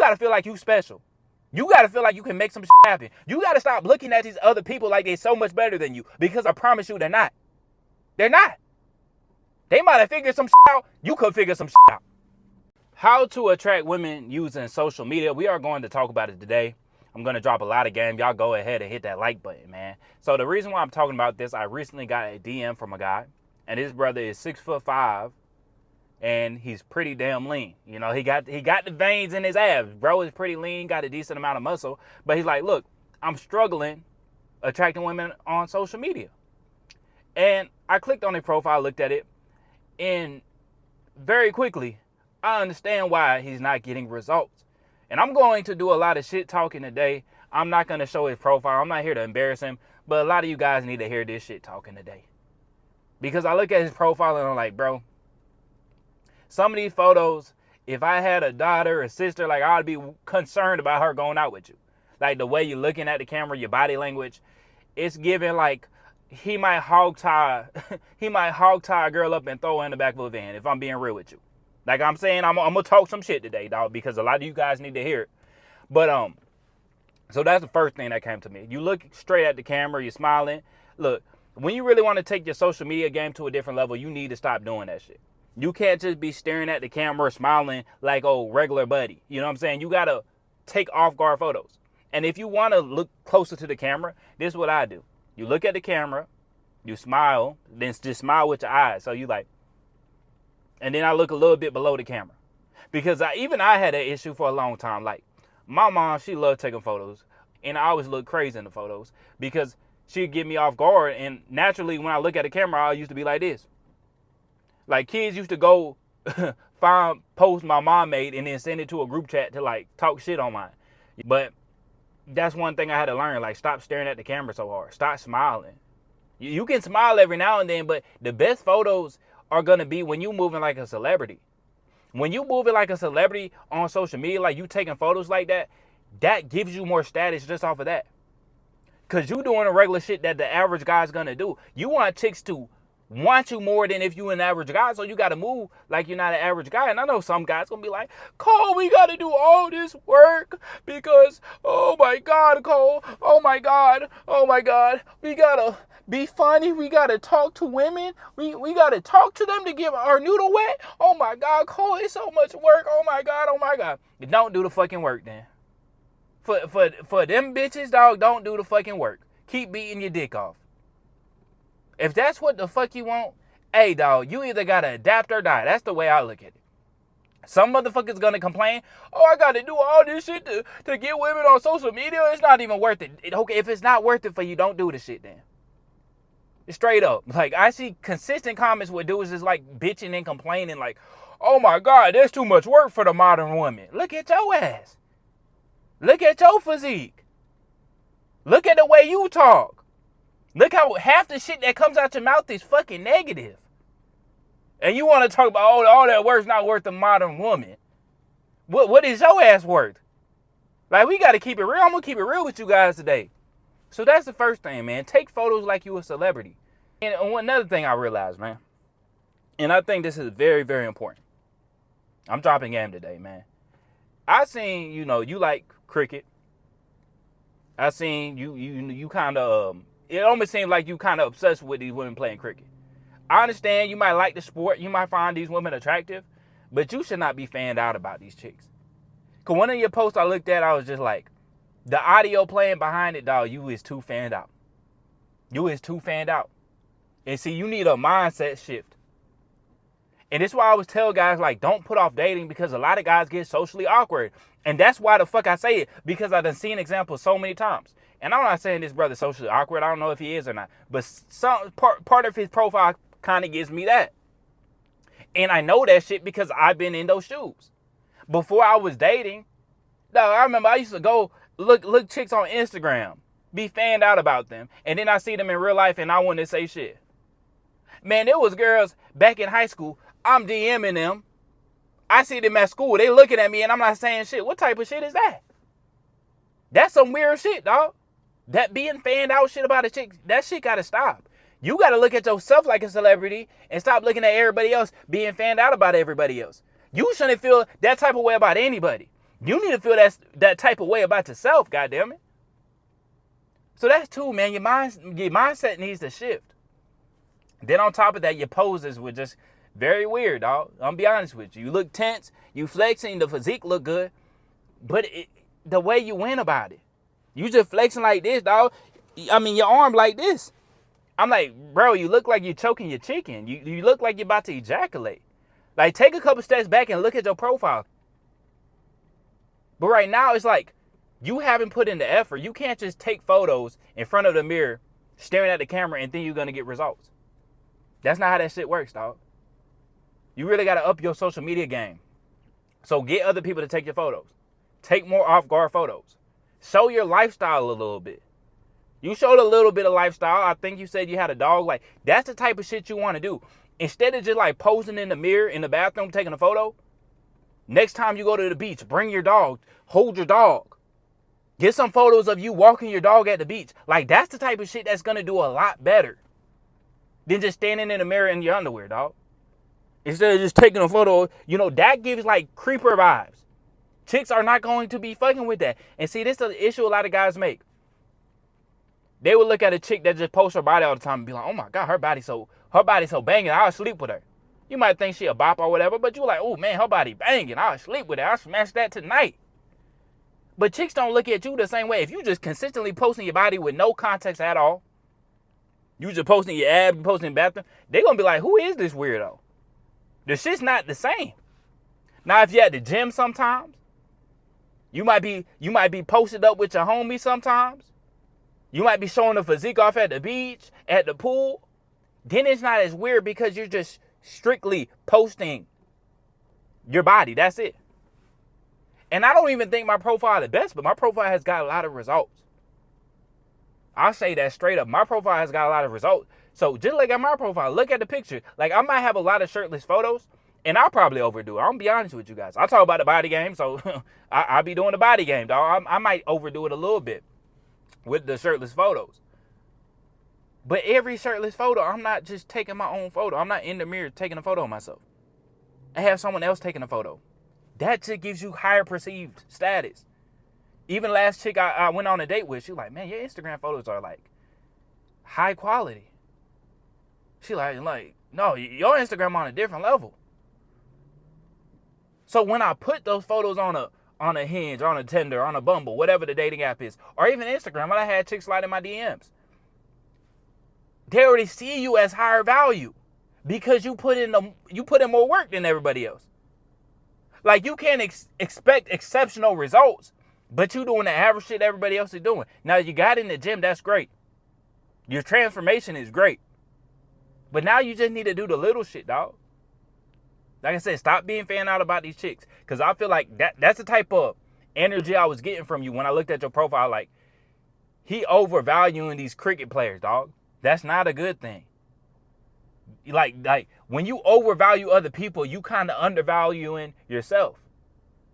got to feel like you special. You got to feel like you can make some shit happen. You got to stop looking at these other people like they're so much better than you, because I promise you they're not. They're not. They might have figured some shit out. You could figure some shit out. How to attract women using social media. We are going to talk about it today. I'm going to drop a lot of game. Y'all go ahead and hit that like button, man. So the reason why I'm talking about this, I recently got a DM from a guy, and his brother is 6'5", and he's pretty damn lean. You know, he got the veins in his abs. Bro is pretty lean, got a decent amount of muscle. But he's like, look, I'm struggling attracting women on social media. And I clicked on his profile, looked at it, and very quickly, I understand why he's not getting results. And I'm going to do a lot of shit talking today. I'm not going to show his profile. I'm not here to embarrass him. But a lot of you guys need to hear this shit talking today. Because I look at his profile and I'm like, bro, some of these photos, if I had a daughter or sister, like, I'd be concerned about her going out with you. Like, the way you're looking at the camera, your body language, it's giving like he might hog tie a girl up and throw her in the back of a van, if I'm being real with you. Like I'm saying, I'm gonna talk some shit today, dog, because a lot of you guys need to hear it. But so that's the first thing that came to me. You look straight at the camera, you're smiling. Look, when you really want to take your social media game to a different level, you need to stop doing that shit. You can't just be staring at the camera, smiling like, oh, regular buddy. You know what I'm saying? You gotta take off-guard photos. And if you want to look closer to the camera, this is what I do. You look at the camera, you smile, then just smile with your eyes. So you like, and then I look a little bit below the camera. Because I had an issue for a long time. Like, my mom, she loved taking photos. And I always look crazy in the photos. Because she'd get me off guard. And naturally, when I look at the camera, I used to be like this. Like, kids used to go find posts my mom made and then send it to a group chat to, like, talk shit on mine. But that's one thing I had to learn. Like, stop staring at the camera so hard. Stop smiling. You can smile every now and then, but the best photos are going to be when you moving like a celebrity. When you moving like a celebrity on social media, like you taking photos like that, that gives you more status just off of that. Because you doing the regular shit that the average guy's going to do. You want chicks to want you more than if you an average guy, so you got to move like you're not an average guy. And I know some guys going to be like, Cole, we got to do all this work because, oh my God, Cole, oh my God, we got to be funny. We got to talk to women. We got to talk to them to give our noodle wet. Oh my God, Cole, it's so much work. Oh my God. Don't do the fucking work then. For them bitches, dog, don't do the fucking work. Keep beating your dick off. If that's what the fuck you want, hey, dog, you either got to adapt or die. That's the way I look at it. Some motherfuckers gonna complain, oh, I gotta do all this shit to get women on social media. It's not even worth it. Okay, if it's not worth it for you, don't do the shit then. Straight up. Like, I see consistent comments where dudes is like bitching and complaining like, oh my God, there's too much work for the modern woman. Look at your ass. Look at your physique. Look at the way you talk. Look how half the shit that comes out your mouth is fucking negative. And you want to talk about, oh, all that work's not worth the modern woman. What is your ass worth? Like, we got to keep it real. I'm going to keep it real with you guys today. So that's the first thing, man. Take photos like you a celebrity. And another thing I realized, man, and I think this is very, very important. I'm dropping game today, man. I seen, you like cricket. I seen you kind of, it almost seems like you kind of obsessed with these women playing cricket. I understand you might like the sport. You might find these women attractive. But you should not be fanned out about these chicks. Because one of your posts I looked at, I was just like, the audio playing behind it, dog, you is too fanned out. You is too fanned out. And see, you need a mindset shift. And this is why I always tell guys, like, don't put off dating, because a lot of guys get socially awkward. And that's why the fuck I say it, because I've done seen examples so many times. And I'm not saying this brother's socially awkward. I don't know if he is or not. But some part of his profile kind of gives me that. And I know that shit because I've been in those shoes. Before I was dating, dog, I remember I used to go look chicks on Instagram, be fanned out about them. And then I see them in real life and I want to say shit. Man, there was girls back in high school, I'm DMing them. I see them at school, they looking at me and I'm not saying shit. What type of shit is that? That's some weird shit, dog. That being fanned out shit about a chick, that shit gotta stop. You gotta look at yourself like a celebrity and stop looking at everybody else being fanned out about everybody else. You shouldn't feel that type of way about anybody. You need to feel that type of way about yourself, goddammit. So that's two, man. Your mindset needs to shift. Then on top of that, your poses were just very weird, dog. I'm gonna be honest with you. You look tense, you flexing, the physique look good, but the way you went about it, you just flexing like this, dog. I mean, your arm like this. I'm like, bro, you look like you're choking your chicken. You look like you're about to ejaculate. Like, take a couple steps back and look at your profile. But right now, it's like, you haven't put in the effort. You can't just take photos in front of the mirror, staring at the camera, and think you're going to get results. That's not how that shit works, dog. You really got to up your social media game. So get other people to take your photos. Take more off-guard photos. Show your lifestyle a little bit. You showed a little bit of lifestyle. I think you said you had a dog. Like, that's the type of shit you want to do. Instead of just like posing in the mirror in the bathroom taking a photo, next time you go to the beach, bring your dog, hold your dog. Get some photos of you walking your dog at the beach. Like, that's the type of shit that's going to do a lot better than just standing in the mirror in your underwear, dog. Instead of just taking a photo, that gives like creeper vibes. Chicks are not going to be fucking with that. And see, this is the issue a lot of guys make. They would look at a chick that just posts her body all the time and be like, oh my God, her body's so banging, I'll sleep with her. You might think she a bop or whatever, but you're like, oh man, her body banging, I'll sleep with her, I'll smash that tonight. But chicks don't look at you the same way. If you just consistently posting your body with no context at all, you just posting your abs, posting in the bathroom, they gonna be like, who is this weirdo? The shit's not the same. Now, if you're at the gym sometimes, you might be posted up with your homies sometimes. You might be showing the physique off at the beach, at the pool. Then it's not as weird because you're just strictly posting your body. That's it. And I don't even think my profile is the best, but my profile has got a lot of results. I'll say that straight up. My profile has got a lot of results. So just look at my profile. Look at the picture. Like, I might have a lot of shirtless photos, and I'll probably overdo it. I'm going to be honest with you guys. I talk about the body game, so I'll be doing the body game, dog. I might overdo it a little bit with the shirtless photos. But every shirtless photo, I'm not just taking my own photo. I'm not in the mirror taking a photo of myself. I have someone else taking a photo. That shit gives you higher perceived status. Even last chick I went on a date with, she was like, man, your Instagram photos are like high quality. She like, no, your Instagram on a different level. So when I put those photos on a Hinge, on a Tinder, on a Bumble, whatever the dating app is, or even Instagram, when I had chicks slide in my DMs, they already see you as higher value because you put in more work than everybody else. Like, you can't expect exceptional results, but you doing the average shit everybody else is doing. Now, you got in the gym, that's great. Your transformation is great. But now you just need to do the little shit, dog. Like I said, stop being fan out about these chicks. Because I feel like that's the type of energy I was getting from you when I looked at your profile. Like, he overvaluing these cricket players, dog. That's not a good thing. Like when you overvalue other people, you kind of undervaluing yourself.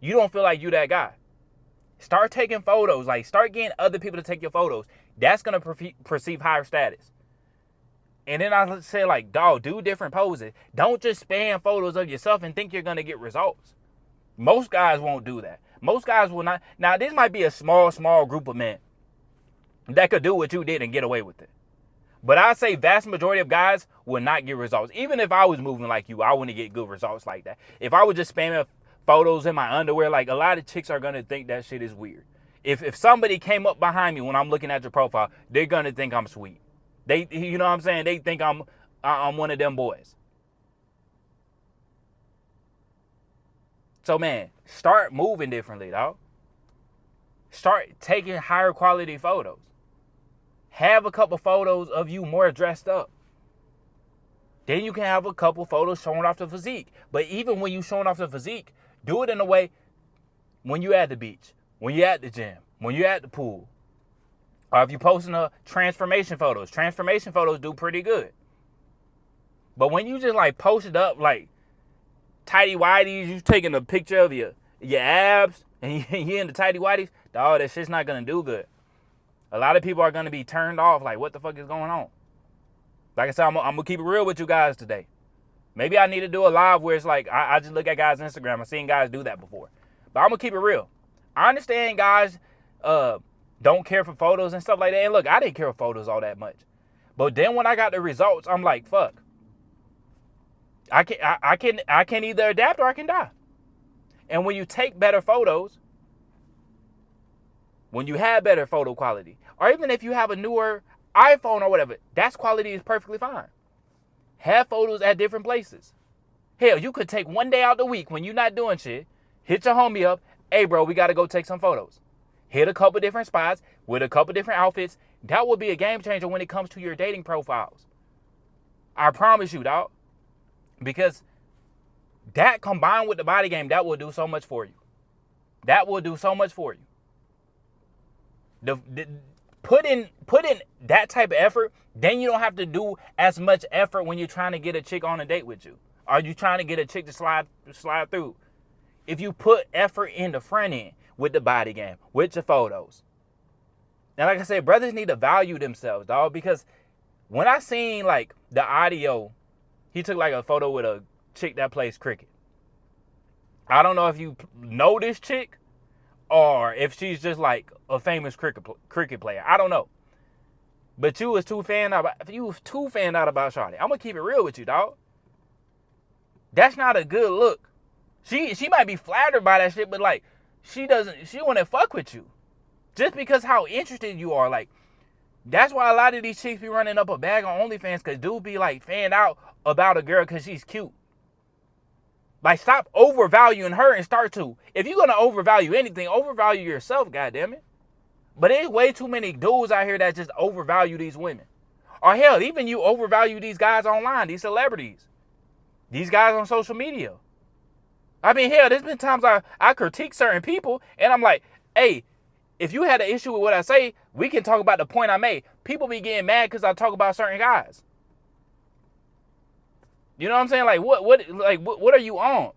You don't feel like you that guy. Start taking photos. Like, start getting other people to take your photos. That's going to perceive higher status. And then I say, like, dog, do different poses. Don't just spam photos of yourself and think you're going to get results. Most guys won't do that. Most guys will not. Now, this might be a small group of men that could do what you did and get away with it. But I'd say vast majority of guys will not get results. Even if I was moving like you, I wouldn't get good results like that. If I was just spamming photos in my underwear, like, a lot of chicks are going to think that shit is weird. If somebody came up behind me when I'm looking at your profile, they're going to think I'm sweet. They, you know what I'm saying? They think I'm one of them boys. So, man, start moving differently, dog. Start taking higher quality photos. Have a couple photos of you more dressed up. Then you can have a couple photos showing off the physique. But even when you showing off the physique, do it in a way when you at the beach, when you at the gym, when you at the pool. Or if you're posting transformation photos do pretty good. But when you just like post it up like tighty whities, you taking a picture of your abs and you in the tighty whities, dog, that shit's not gonna do good. A lot of people are gonna be turned off, like, what the fuck is going on? Like I said, I'm gonna keep it real with you guys today. Maybe I need to do a live where it's like I just look at guys' Instagram. I've seen guys do that before. But I'm gonna keep it real. I understand guys don't care for photos and stuff like that. And look, I didn't care for photos all that much. But then when I got the results, I'm like, fuck. I can either adapt or I can die. And when you take better photos, when you have better photo quality, or even if you have a newer iPhone or whatever, that's quality is perfectly fine. Have photos at different places. Hell, you could take one day out the week when you're not doing shit, hit your homie up, hey bro, we gotta go take some photos. Hit a couple different spots with a couple different outfits. That will be a game changer when it comes to your dating profiles. I promise you, dog. Because that combined with the body game, that will do so much for you. That will do so much for you. Put in that type of effort, then you don't have to do as much effort when you're trying to get a chick on a date with you. Are you trying to get a chick to slide through? If you put effort in the front end with the body game, with your photos. And like I said, brothers need to value themselves, dog, because when I seen like the audio, he took like a photo with a chick that plays cricket. I don't know if you know this chick or if she's just like a famous cricket player. I don't know. But you was too fanned out about Shawty. I'm gonna keep it real with you, dog. That's not a good look. She might be flattered by that shit, but like she wanna fuck with you. Just because how interested you are. Like, that's why a lot of these chicks be running up a bag on OnlyFans, because dudes be like fanned out about a girl because she's cute. Like, stop overvaluing her and start to. If you're going to overvalue anything, overvalue yourself, goddammit. But there's way too many dudes out here that just overvalue these women. Or hell, even you overvalue these guys online, these celebrities. These guys on social media. I mean, hell, there's been times I critique certain people, and I'm like, hey, if you had an issue with what I say, we can talk about the point I made. People be getting mad because I talk about certain guys. You know what I'm saying? Like, what are you on?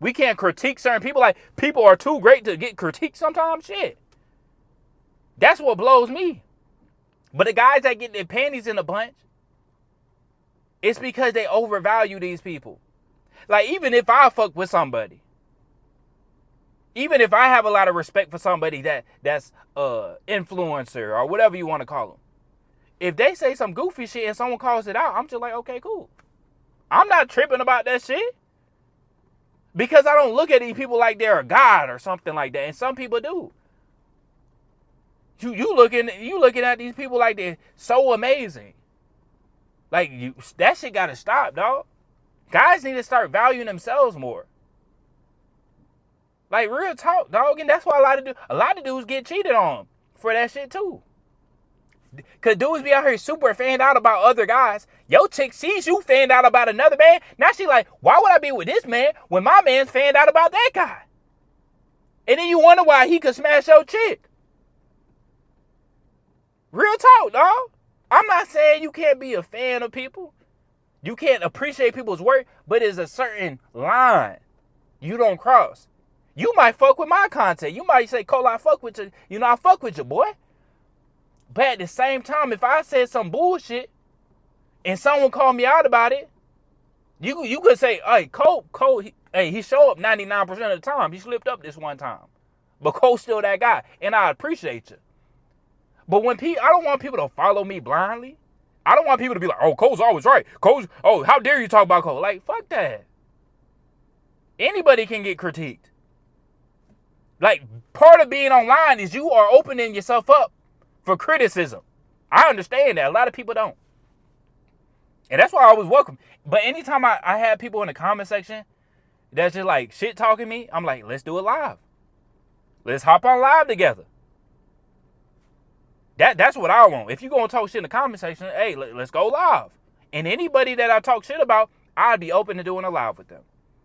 We can't critique certain people. Like, people are too great to get critiqued sometimes. Shit. That's what blows me. But the guys that get their panties in a bunch, it's because they overvalue these people. Like, even if I fuck with somebody, even if I have a lot of respect for somebody that's influencer or whatever you want to call them, if they say some goofy shit and someone calls it out, I'm just like, okay, cool. I'm not tripping about that shit. Because I don't look at these people like they're a god or something like that. And some people do. You looking at these people like they're so amazing. Like, that shit gotta stop, dog. Guys need to start valuing themselves more. Like, real talk, dog. And that's why a lot of dudes get cheated on for that shit too. Cause dudes be out here super fanned out about other guys. Yo chick sees you fanned out about another man. Now she like, why would I be with this man when my man's fanned out about that guy? And then you wonder why he could smash your chick. Real talk, dog. I'm not saying you can't be a fan of people. You can't appreciate people's work, but there's a certain line you don't cross. You might fuck with my content. You might say, Cole, I fuck with you. You know, I fuck with you, boy. But at the same time, if I said some bullshit and someone called me out about it, you could say, hey, Cole, he show up 99% of the time. He slipped up this one time. But Cole's still that guy, and I appreciate you. But I don't want people to follow me blindly. I don't want people to be like, oh, Cole's always right. How dare you talk about Cole? Like, fuck that. Anybody can get critiqued. Like, part of being online is you are opening yourself up for criticism. I understand that. A lot of people don't. And that's why I always welcome. But anytime I have people in the comment section that's just like shit talking me, I'm like, let's do it live. Let's hop on live together. That's what I want. If you're going to talk shit in the comment section, hey, let's go live. And anybody that I talk shit about, I'd be open to doing a live with them.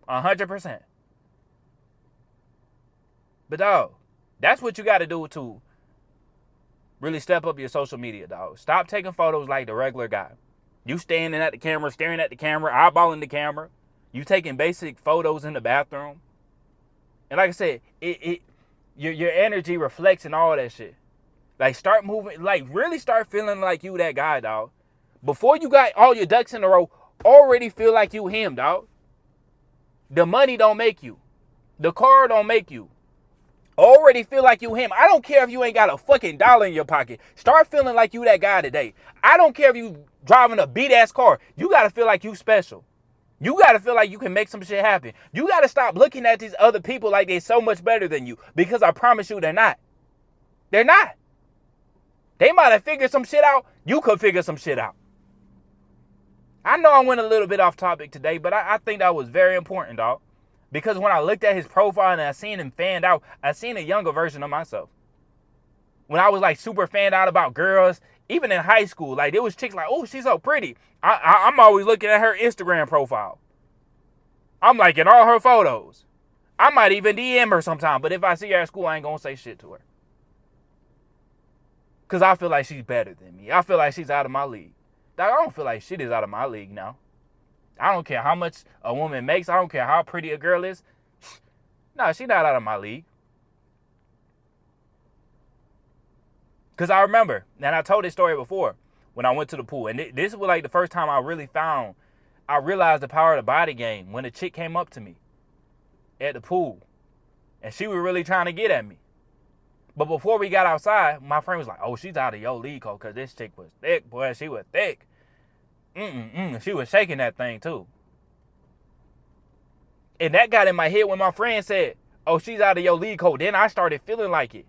100%. But dog, that's what you got to do to really step up your social media, dog. Stop taking photos like the regular guy. You standing at the camera, staring at the camera, eyeballing the camera. You taking basic photos in the bathroom. And like I said, your energy reflects and all that shit. Like, start moving, like, really start feeling like you that guy, dog. Before you got all your ducks in a row, already feel like you him, dog. The money don't make you. The car don't make you. Already feel like you him. I don't care if you ain't got a fucking dollar in your pocket. Start feeling like you that guy today. I don't care if you driving a beat ass car. You gotta feel like you special. You gotta feel like you can make some shit happen. You gotta stop looking at these other people like they're so much better than you. Because I promise you they're not. They're not. They might have figured some shit out. You could figure some shit out. I know I went a little bit off topic today, but I think that was very important, dog. Because when I looked at his profile and I seen him fanned out, I seen a younger version of myself. When I was like super fanned out about girls, even in high school, like there was chicks like, oh, she's so pretty. I'm always looking at her Instagram profile. I'm liking all her photos. I might even DM her sometime, but if I see her at school, I ain't gonna say shit to her. Because I feel like she's better than me. I feel like she's out of my league. Dog, I don't feel like shit is out of my league now. I don't care how much a woman makes. I don't care how pretty a girl is. No, she's not out of my league. Because I remember, and I told this story before, when I went to the pool. And this was like the first time I realized the power of the body game when a chick came up to me at the pool. And she was really trying to get at me. But before we got outside, my friend was like, oh, she's out of your league, Cole, because this chick was thick, boy. She was thick. She was shaking that thing, too. And that got in my head when my friend said, oh, she's out of your league, Cole. Then I started feeling like it.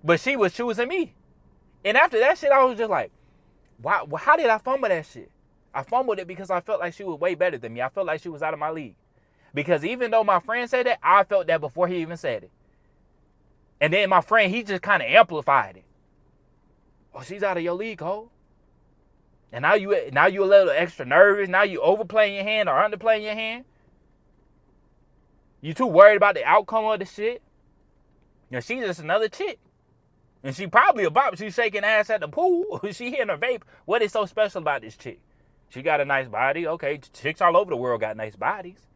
But she was choosing me. And after that shit, I was just like, wow, how did I fumble that shit? I fumbled it because I felt like she was way better than me. I felt like she was out of my league. Because even though my friend said that, I felt that before he even said it. And then my friend, he just kind of amplified it. Oh, she's out of your league, Cole. And now you a little extra nervous. Now you overplaying your hand or underplaying your hand. You too worried about the outcome of the shit. Now she's just another chick. And she probably a bop. She's shaking ass at the pool. She hitting her vape. What is so special about this chick? She got a nice body. Okay, chicks all over the world got nice bodies.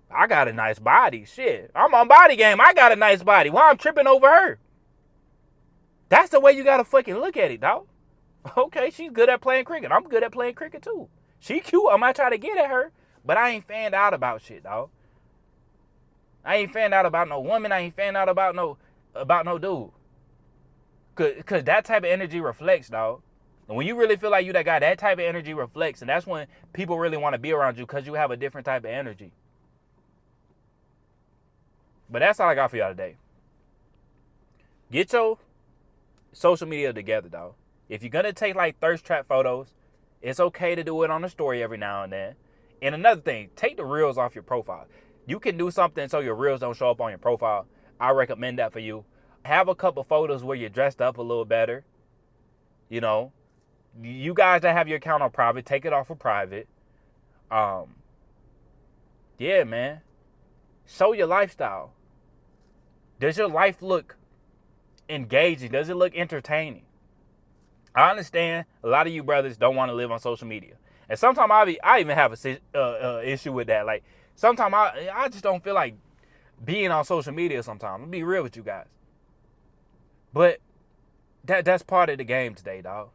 I got a nice body. Shit. I'm on body game. I got a nice body. Why I'm tripping over her? That's the way you gotta fucking look at it, dog. Okay, she's good at playing cricket. I'm good at playing cricket too. She cute. I might try to get at her, but I ain't fanned out about shit, dog. I ain't fanned out about no woman. I ain't fanned out about no dude. Cause that type of energy reflects, dog. And when you really feel like you that guy, that type of energy reflects, and that's when people really want to be around you because you have a different type of energy. But that's all I got for y'all today. Get your social media together, dog. If you're going to take like thirst trap photos, it's okay to do it on a story every now and then. And another thing, take the reels off your profile. You can do something so your reels don't show up on your profile. I recommend that for you. Have a couple photos where you're dressed up a little better. You know, you guys that have your account on private, take it off of private. Yeah, man. Show your lifestyle. Does your life look engaging? Does it look entertaining? I understand a lot of you brothers don't want to live on social media. And sometimes I even have a issue with that. Like, sometimes I just don't feel like being on social media sometimes. I'll be real with you guys. But that's part of the game today, dog.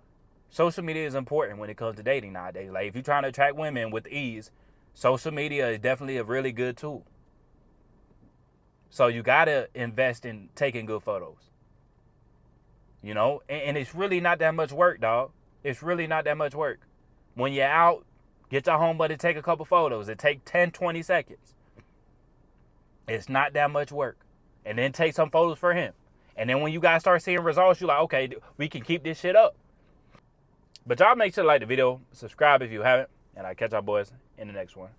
Social media is important when it comes to dating nowadays. Like, if you're trying to attract women with ease, social media is definitely a really good tool. So you got to invest in taking good photos. You know, and it's really not that much work, dog. It's really not that much work. When you're out, get your homebody to take a couple photos. It take 10, 20 seconds. It's not that much work. And then take some photos for him. And then when you guys start seeing results, you're like, okay, we can keep this shit up. But y'all make sure to like the video, subscribe if you haven't, and I'll catch y'all boys in the next one.